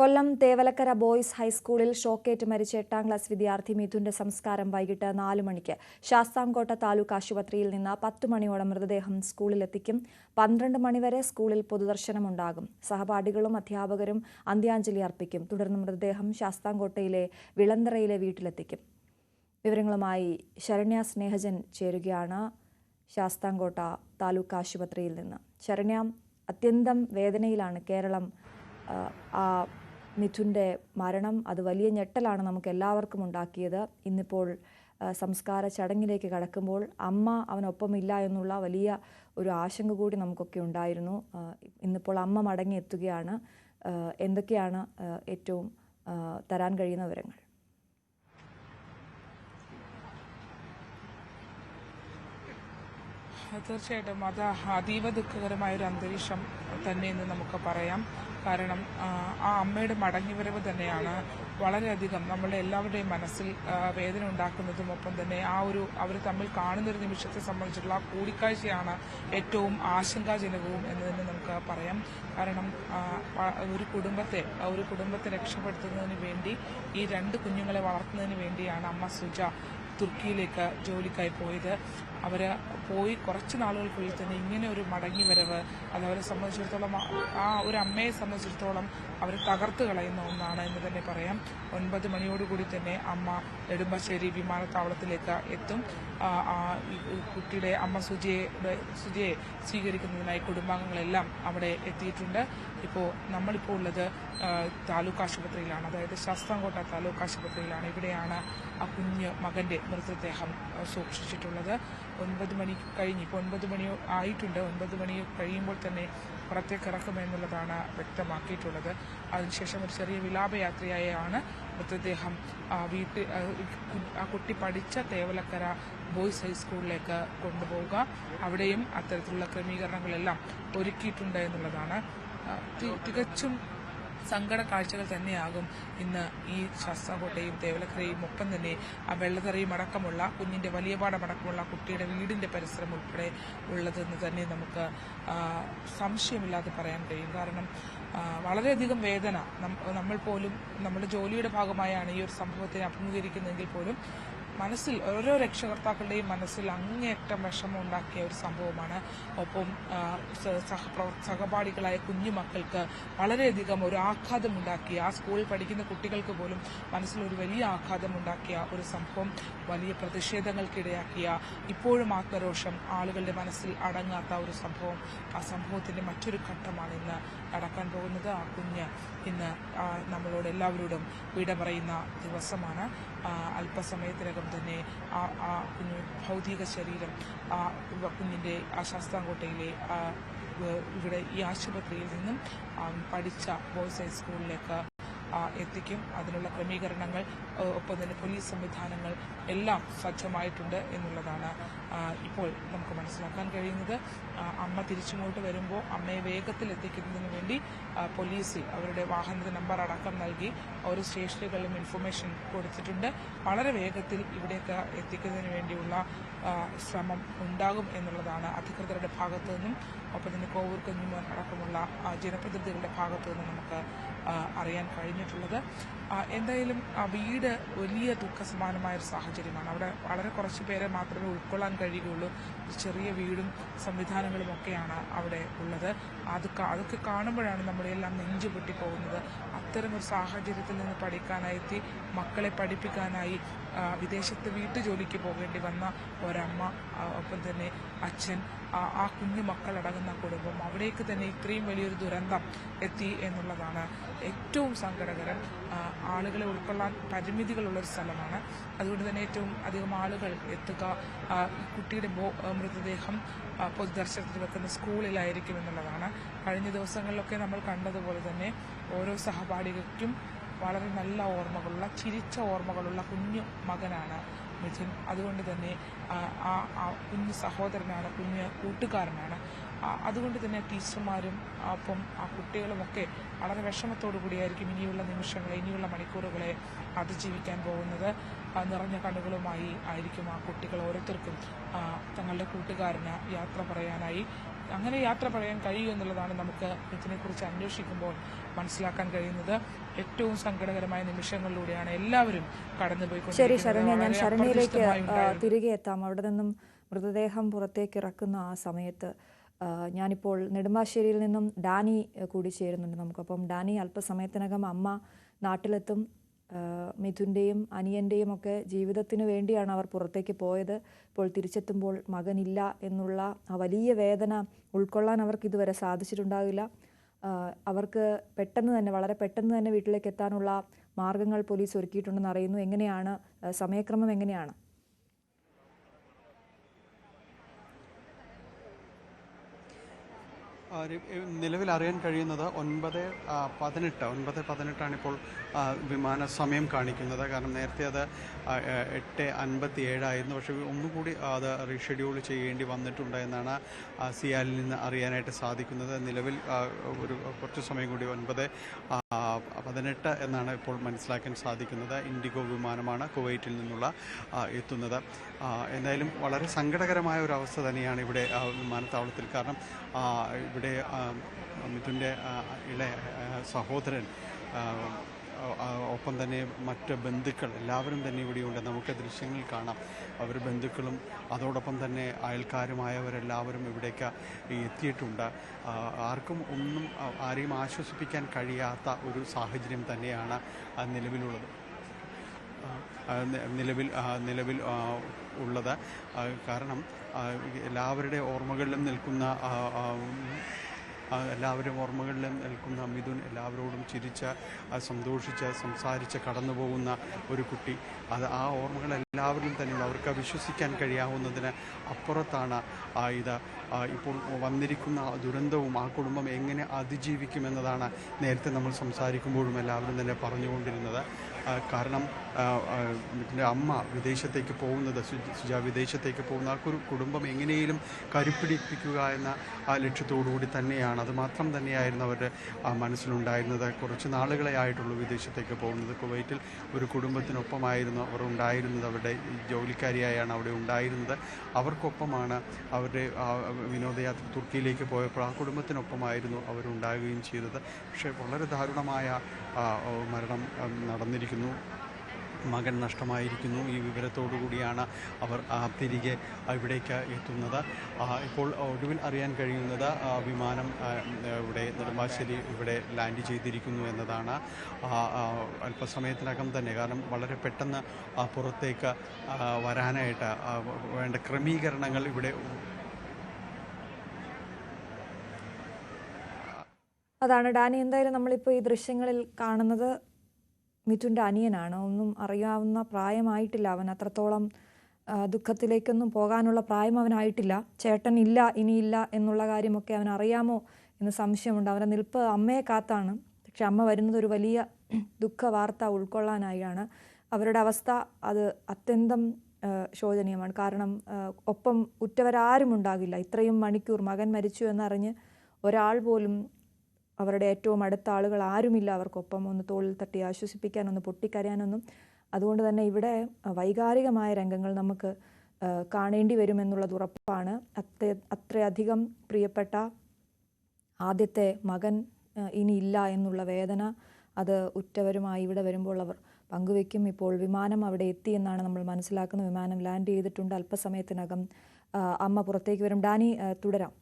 കൊല്ലം Thevalakkara boys ഹൈസ്കൂളിൽ ഷോക്കേറ്റ് മരിച്ച 8ാം ക്ലാസ് വിദ്യാർത്ഥി മിഥുന്റെ സംസ്കാരം വൈകിട്ട് 4 മണിക്ക് ശാസ്താംകോട്ട താലൂക്ക് ആശുപത്രിയിൽ നിന്ന് 10 മണിയോടെ മൃതദേഹം സ്കൂളിലെത്തിക്കും. 12 മണിവരെ സ്കൂളിൽ പൊതുദർശനമുണ്ടാകും. സഹപാഠികളും അധ്യാപകരും അന്ത്യാഞ്ജലി അർപ്പിക്കും. തുടർന്ന് മൃതദേഹം ശാസ്താംകോട്ടയിലെ വിളന്തറയിലെ വീട്ടിലെത്തിക്കും. വിവരങ്ങളുമായി ശരണ്യ സ്നേഹജൻ ചേരുകയാണ് ശാസ്താംകോട്ട താലൂക്ക് ആശുപത്രിയിൽ നിന്ന്. ശരണ്യ, അത്യന്തം വേദനയിലാണ് കേരളം. മിഥുന്റെ മരണം അത് വലിയ ഞെട്ടലാണ് നമുക്ക് എല്ലാവർക്കും ഉണ്ടാക്കിയത്. ഇന്നിപ്പോൾ സംസ്കാര ചടങ്ങിലേക്ക് കടക്കുമ്പോൾ അമ്മ അവനൊപ്പമില്ല എന്നുള്ള വലിയ ഒരു ആശങ്ക കൂടി നമുക്കൊക്കെ ഉണ്ടായിരുന്നു. ഇന്നിപ്പോൾ അമ്മ മടങ്ങിയെത്തുകയാണ്. എന്തൊക്കെയാണ് ഏറ്റവും തരാൻ കഴിയുന്ന വിവരങ്ങൾ? തീർച്ചയായിട്ടും അത് അതീവ ദുഃഖകരമായൊരു അന്തരീക്ഷം തന്നെയെന്ന് നമുക്ക് പറയാം. കാരണം ആ അമ്മയുടെ മടങ്ങിവരവ് തന്നെയാണ് വളരെയധികം നമ്മളുടെ എല്ലാവരുടെയും മനസ്സിൽ വേദന ഉണ്ടാക്കുന്നതും ഒപ്പം തന്നെ അവർ തമ്മിൽ കാണുന്നൊരു നിമിഷത്തെ സംബന്ധിച്ചിട്ടുള്ള ആ കൂടിക്കാഴ്ചയാണ് ഏറ്റവും ആശങ്കാജനകവും എന്ന് തന്നെ നമുക്ക് പറയാം. കാരണം ഒരു കുടുംബത്തെ രക്ഷപ്പെടുത്തുന്നതിന് വേണ്ടി ഈ 2 കുഞ്ഞുങ്ങളെ വളർത്തുന്നതിന് വേണ്ടിയാണ് അമ്മ സുജ തുർക്കിയിലേക്ക് ജോലിക്കായി പോയത്. അവർ പോയി കുറച്ച് നാളുകൾക്കുള്ളിൽ തന്നെ ഇങ്ങനെ ഒരു മടങ്ങി വരവ് അത് അവരെ സംബന്ധിച്ചിടത്തോളം, ആ ഒരു അമ്മയെ സംബന്ധിച്ചിടത്തോളം അവർ തകർത്ത് കളയുന്ന ഒന്നാണ് എന്ന് തന്നെ പറയാം. 9 മണിയോടുകൂടി തന്നെ അമ്മ നെടുമ്പാശ്ശേരി വിമാനത്താവളത്തിലേക്ക് എത്തും. കുട്ടിയുടെ അമ്മ സുജയെ സ്വീകരിക്കുന്നതിനായി കുടുംബാംഗങ്ങളെല്ലാം അവിടെ എത്തിയിട്ടുണ്ട്. നമ്മളിപ്പോൾ ഉള്ളത് താലൂക്ക് ആശുപത്രിയിലാണ്, അതായത് ശാസ്താംകോട്ട താലൂക്ക് ആശുപത്രിയിലാണ്. ഇവിടെയാണ് ആ കുഞ്ഞ് മകന്റെ മൃതദേഹം സൂക്ഷിച്ചിട്ടുള്ളത്. 9 മണി കഴിഞ്ഞ് ഇപ്പോൾ 9 മണി ആയിട്ടുണ്ട്. 9 മണി കഴിയുമ്പോൾ തന്നെ പുറത്തേക്ക് ഇറക്കുമെന്നുള്ളതാണ് വ്യക്തമാക്കിയിട്ടുള്ളത്. അതിനുശേഷം ഒരു ചെറിയ വിലാപയാത്രയായാണ് മൃതദേഹം ആ കുട്ടി പഠിച്ച തേവലക്കര ബോയ്സ് ഹൈസ്കൂളിലേക്ക് കൊണ്ടുപോവുക. അവിടെയും അത്തരത്തിലുള്ള ക്രമീകരണങ്ങളെല്ലാം ഒരുക്കിയിട്ടുണ്ട് എന്നുള്ളതാണ്. തികച്ചും സങ്കട കാഴ്ചകൾ തന്നെയാകും ഇന്ന് ഈ ശാസ്താംകോട്ടയും തേവലക്കരയും ഒപ്പം തന്നെ ആ വെള്ളത്തറയും അടക്കമുള്ള കുഞ്ഞിന്റെ വലിയപാടമടക്കമുള്ള കുട്ടിയുടെ വീടിന്റെ പരിസരം ഉൾപ്പെടെ ഉള്ളതെന്ന് തന്നെ നമുക്ക് സംശയമില്ലാതെ പറയാൻ കഴിയും. കാരണം വളരെയധികം വേദന നമ്മൾ പോലും നമ്മുടെ ജോലിയുടെ ഭാഗമായാണ് ഈ ഒരു സംഭവത്തെ അഭിമുഖീകരിക്കുന്നതെങ്കിൽ പോലും മനസ്സിൽ ഓരോ രക്ഷകർത്താക്കളുടെയും മനസ്സിൽ അങ്ങേയറ്റം വിഷമം ഉണ്ടാക്കിയ ഒരു സംഭവമാണ്. ഒപ്പം സഹപാഠികളായ കുഞ്ഞുമക്കൾക്ക് വളരെയധികം ഒരു ആഘാതമുണ്ടാക്കിയ, ആ സ്കൂളിൽ പഠിക്കുന്ന കുട്ടികൾക്ക് പോലും മനസ്സിലൊരു വലിയ ആഘാതമുണ്ടാക്കിയ ഒരു സംഭവം, വലിയ പ്രതിഷേധങ്ങൾക്കിടയാക്കിയ, ഇപ്പോഴും ആത്മരോഷം ആളുകളുടെ മനസ്സിൽ അടങ്ങാത്ത ഒരു സംഭവം. ആ സംഭവത്തിന്റെ മറ്റൊരു ഘട്ടമാണ് ഇന്ന് നടക്കാൻ പോകുന്നത്. ആ കുഞ്ഞ് ഇന്ന് നമ്മളോട് എല്ലാവരോടും വിട പറയുന്ന ദിവസമാണ്. അല്പസമയത്തിനകം തന്നെ ആ കുഞ്ഞു ഭൗതിക ശരീരം കുഞ്ഞിന്റെ ശാസ്താംകോട്ടയിലെ ഇവിടെ ഈ ആശുപത്രിയിൽ നിന്നും പഠിച്ച ബോയ്സ് ഹൈസ്കൂളിലേക്ക് എത്തിക്കും. അതിനുള്ള ക്രമീകരണങ്ങൾ ഒപ്പം തന്നെ പോലീസ് സംവിധാനങ്ങൾ എല്ലാം സജ്ജമായിട്ടുണ്ട് എന്നുള്ളതാണ് ഇപ്പോൾ നമുക്ക് മനസ്സിലാക്കാൻ കഴിയുന്നത്. അമ്മ തിരിച്ചിങ്ങോട്ട് വരുമ്പോൾ അമ്മയെ വേഗത്തിൽ എത്തിക്കുന്നതിന് വേണ്ടി പോലീസിൽ അവരുടെ വാഹനത്തിന്റെ നമ്പർ അടക്കം നൽകി ഓരോ സ്റ്റേഷനുകളിലും ഇൻഫർമേഷൻ കൊടുത്തിട്ടുണ്ട്. വളരെ വേഗത്തിൽ ഇവിടേക്ക് എത്തിക്കുന്നതിന് വേണ്ടിയുള്ള ശ്രമം ഉണ്ടാകും എന്നുള്ളതാണ് അധികൃതരുടെ ഭാഗത്തു നിന്നും ഒപ്പം തന്നെ കോവൂർ കുഞ്ഞുമോൻ അടക്കമുള്ള ജനപ്രതിനിധികളുടെ ഭാഗത്തു നിന്നും നമുക്ക് അറിയാൻ കഴിഞ്ഞിട്ടുള്ളത്. എന്തായാലും വീട് വലിയ ദുഃഖസമാനമായൊരു സാഹചര്യമാണ്. അവിടെ വളരെ കുറച്ച് പേരെ മാത്രമേ ഉൾക്കൊള്ളാൻ കഴിയുകയുള്ളൂ. ചെറിയ വീടും സംവിധാനങ്ങളും ഒക്കെയാണ് അവിടെ ഉള്ളത്. അതൊക്കെ കാണുമ്പോഴാണ് നമ്മളെല്ലാം നെഞ്ചു പൊട്ടിപ്പോകുന്നത്. അത്തരമൊരു സാഹചര്യത്തിൽ നിന്ന് പഠിക്കാനായി മക്കളെ പഠിപ്പിക്കാനായി വിദേശത്ത് വീട്ടുജോലിക്ക് പോകേണ്ടി വന്ന ഒരമ്മ, ഒപ്പം തന്നെ അച്ഛൻ, ആ കുഞ്ഞു മക്കളടങ്ങുന്ന കുടുംബം, അവിടേക്ക് തന്നെ ഇത്രയും വലിയൊരു ദുരന്തം എത്തി എന്നുള്ളതാണ് ഏറ്റവും സങ്കടകരം. ആളുകളെ ഉൾക്കൊള്ളാൻ പരിമിതികളുള്ളൊരു സ്ഥലമാണ്. അതുകൊണ്ട് തന്നെ ഏറ്റവും അധികം ആളുകൾ എത്തുക കുട്ടിയുടെ മൃതദേഹം പൊതുദർശനത്തിൽ വെക്കുന്ന സ്കൂളിലായിരിക്കും എന്നുള്ളതാണ്. കഴിഞ്ഞ ദിവസങ്ങളിലൊക്കെ നമ്മൾ കണ്ടതുപോലെ തന്നെ ഓരോ സഹപാഠികൾക്കും വളരെ നല്ല ഓർമ്മകളുള്ള, ചിരിച്ച ഓർമ്മകളുള്ള കുഞ്ഞു മകനാണ് മിഥുൻ. അതുകൊണ്ട് തന്നെ ആ കുഞ്ഞു സഹോദരനാണ്, കുഞ്ഞു കൂട്ടുകാരനാണ്. അതുകൊണ്ട് തന്നെ ടീച്ചർമാരും ഒപ്പം ആ കുട്ടികളുമൊക്കെ വളരെ വിഷമത്തോടു കൂടിയായിരിക്കും ഇനിയുള്ള നിമിഷങ്ങളെ, ഇനിയുള്ള മണിക്കൂറുകളെ അതിജീവിക്കാൻ പോകുന്നത്. നിറഞ്ഞ കണ്ണുകളുമായി ആയിരിക്കും ആ കുട്ടികൾ ഓരോരുത്തർക്കും തങ്ങളുടെ കൂട്ടുകാരന് യാത്ര പറയാനായി അങ്ങനെ യാത്ര പറയാൻ കഴിയും എന്നുള്ളതാണ് നമുക്ക് ഇതിനെക്കുറിച്ച് അന്വേഷിക്കുമ്പോൾ മനസ്സിലാക്കാൻ കഴിയുന്നത്. ഏറ്റവും സങ്കടകരമായ നിമിഷങ്ങളിലൂടെയാണ് എല്ലാവരും ശരി ശരണ്യ, ഞാൻ കടന്നുപോയിക്കൊണ്ടിരിക്കുന്നത്. ശരണ്യയിലേക്ക് തിരികെ എത്താം. അവിടെ നിന്നും മൃതദേഹം പുറത്തേക്ക് ഇറക്കുന്ന ആ സമയത്ത് ഞാനിപ്പോൾ നെടുമ്പാശ്ശേരിയിൽ നിന്നും ഡാനി കൂടി ചേരുന്നുണ്ട് നമുക്കൊപ്പം. ഡാനി, അല്പസമയത്തിനകം അമ്മ നാട്ടിലെത്തും. മിഥുൻ്റെയും അനിയൻ്റെയും ഒക്കെ ജീവിതത്തിന് വേണ്ടിയാണ് അവർ പുറത്തേക്ക് പോയത്. ഇപ്പോൾ തിരിച്ചെത്തുമ്പോൾ മകനില്ല എന്നുള്ള ആ വലിയ വേദന ഉൾക്കൊള്ളാൻ അവർക്ക് ഇതുവരെ സാധിച്ചിട്ടുണ്ടാകില്ല. അവർക്ക് വളരെ പെട്ടെന്ന് തന്നെ വീട്ടിലേക്ക് എത്താനുള്ള മാർഗങ്ങൾ പോലീസ് ഒരുക്കിയിട്ടുണ്ടെന്ന് അറിയുന്നു. എങ്ങനെയാണ് സമയക്രമം എങ്ങനെയാണ്? നിലവിൽ അറിയാൻ കഴിയുന്നത് 9:18 ഇപ്പോൾ വിമാന സമയം കാണിക്കുന്നത്. കാരണം നേരത്തെ അത് 8:57 ആയിരുന്നു. പക്ഷേ ഒന്നുകൂടി അത് റീഷെഡ്യൂൾ ചെയ്യേണ്ടി വന്നിട്ടുണ്ട് എന്നാണ് സിയാലിൽ നിന്ന് അറിയാനായിട്ട് സാധിക്കുന്നത്. നിലവിൽ ഒരു കുറച്ച് സമയം കൂടി 9:18 എന്നാണ് ഇപ്പോൾ മനസ്സിലാക്കാൻ സാധിക്കുന്നത്. ഇൻഡിഗോ വിമാനമാണ് കുവൈറ്റിൽ നിന്നുള്ള എത്തുന്നത്. എന്തായാലും വളരെ സങ്കടകരമായ ഒരു അവസ്ഥ തന്നെയാണ് ഇവിടെ വിമാനത്താവളത്തിൽ. കാരണം ഇവിടെ മിഥുൻ്റെ ഇളയ സഹോദരൻ, ഒപ്പം തന്നെ മറ്റ് ബന്ധുക്കൾ എല്ലാവരും തന്നെ ഇവിടെയുണ്ട്. നമുക്ക് ദൃശ്യങ്ങളിൽ കാണാം. അവർ ബന്ധുക്കളും അതോടൊപ്പം തന്നെ അയൽക്കാരുമായവരെല്ലാവരും ഇവിടേക്ക് എത്തിയിട്ടുണ്ട്. ആരെയും ആശ്വസിപ്പിക്കാൻ കഴിയാത്ത ഒരു സാഹചര്യം തന്നെയാണ് നിലവിലുള്ളത്. നിലവിൽ ഉള്ളത്. കാരണം എല്ലാവരുടെ ഓർമ്മകളിലും നിൽക്കുന്ന മിഥുൻ എല്ലാവരോടും സന്തോഷിച്ച് സംസാരിച്ച് കടന്നു പോകുന്ന ഒരു കുട്ടി. ആ ഓർമ്മകൾ എല്ലാവരിലും തന്നെയുണ്ട്. അവർക്ക് വിശ്വസിക്കാൻ കഴിയാവുന്നതിന് അപ്പുറത്താണ് ഇത്. ഇപ്പോൾ വന്നിരിക്കുന്ന ദുരന്തവും ആ കുടുംബം എങ്ങനെ അതിജീവിക്കുമെന്നതാണ് നേരത്തെ നമ്മൾ സംസാരിക്കുമ്പോഴും എല്ലാവരും തന്നെ പറഞ്ഞുകൊണ്ടിരുന്നത്. കാരണം ഇതിൻ്റെ അമ്മ വിദേശത്തേക്ക് പോകുന്നത്, സുജ വിദേശത്തേക്ക് പോകുന്ന ആ കുടുംബം എങ്ങനെയും കരുപ്പിടിപ്പിക്കുക എന്ന ആ ലക്ഷ്യത്തോടുകൂടി തന്നെയാണ്. അതുമാത്രം തന്നെയായിരുന്നു അവരുടെ മനസ്സിലുണ്ടായിരുന്നത്. കുറച്ച് നാളുകളെ ആയിട്ടുള്ളൂ വിദേശത്തേക്ക് പോകുന്നത്. കുവൈറ്റിൽ ഒരു കുടുംബത്തിനൊപ്പമായിരുന്നു അവർ ഉണ്ടായിരുന്നത്. അവരുടെ ജോലിക്കാരിയായാണ് അവിടെ ഉണ്ടായിരുന്നത്. അവർക്കൊപ്പമാണ് അവരുടെ വിനോദയാത്ര തുർക്കിയിലേക്ക് പോയപ്പോൾ ആ കുടുംബത്തിനൊപ്പമായിരുന്നു അവരുണ്ടാകുകയും ചെയ്തത്. പക്ഷേ വളരെ ദാരുണമായ മരണം നടന്നിരിക്കുന്നു. മകൻ നഷ്ടമായിരിക്കുന്നു. ഈ വിവരത്തോടു കൂടിയാണ് അവർ തിരികെ ഇവിടേക്ക് എത്തുന്നത്. ഇപ്പോൾ ഒടുവിൽ അറിയാൻ കഴിയുന്നത് വിമാനം ഇവിടെ നെടുമ്പാശ്ശേരി ഇവിടെ ലാൻഡ് ചെയ്തിരിക്കുന്നു എന്നതാണ്. അല്പസമയത്തിനകം തന്നെ, കാരണം വളരെ പെട്ടെന്ന് പുറത്തേക്ക് വരാനായിട്ട് വേണ്ട ക്രമീകരണങ്ങൾ ഇവിടെ. അതാണ് ഡാനി. എന്തായാലും നമ്മളിപ്പോൾ ഈ ദൃശ്യങ്ങളിൽ കാണുന്നത് മിഥുൻ്റെ അനിയനാണ്. ഒന്നും അറിയാവുന്ന പ്രായമായിട്ടില്ല. അവൻ അത്രത്തോളം ദുഃഖത്തിലേക്കൊന്നും പോകാനുള്ള പ്രായം അവനായിട്ടില്ല. ചേട്ടൻ ഇല്ല, ഇനിയില്ല എന്നുള്ള കാര്യമൊക്കെ അവൻ അറിയാമോ എന്ന് സംശയമുണ്ട്. അവൻ്റെ നിൽപ്പ് അമ്മയെ കാത്താണ്. പക്ഷെ അമ്മ വരുന്നത് ഒരു വലിയ ദുഃഖ വാർത്ത ഉൾക്കൊള്ളാനായാണ്. അവരുടെ അവസ്ഥ അത് അത്യന്തം ശോചനീയമാണ്. കാരണം ഒപ്പം ഉറ്റവരാരും ഉണ്ടാകില്ല. ഇത്രയും മണിക്കൂർ മകൻ മരിച്ചു എന്നറിഞ്ഞ് ഒരാൾ പോലും, അവരുടെ ഏറ്റവും അടുത്ത ആളുകൾ ആരുമില്ല അവർക്കൊപ്പം ഒന്ന് തോളിൽ തട്ടി ആശ്വസിപ്പിക്കാനൊന്ന് പൊട്ടിക്കരയാനൊന്നും. അതുകൊണ്ട് തന്നെ ഇവിടെ വൈകാരികമായ രംഗങ്ങൾ നമുക്ക് കാണേണ്ടി വരുമെന്നുള്ളത് ഉറപ്പാണ്. അത്രയധികം പ്രിയപ്പെട്ട ആദ്യത്തെ മകൻ ഇനിയില്ല എന്നുള്ള വേദന അത് ഉറ്റവരുമായി ഇവിടെ വരുമ്പോൾ അവർ പങ്കുവെക്കും. ഇപ്പോൾ വിമാനം അവിടെ എത്തി എന്നാണ് നമ്മൾ മനസ്സിലാക്കുന്നത്. വിമാനം ലാൻഡ് ചെയ്തിട്ടുണ്ട്. അല്പസമയത്തിനകം അമ്മ പുറത്തേക്ക് വരും. ഡാനി, തുടരാം.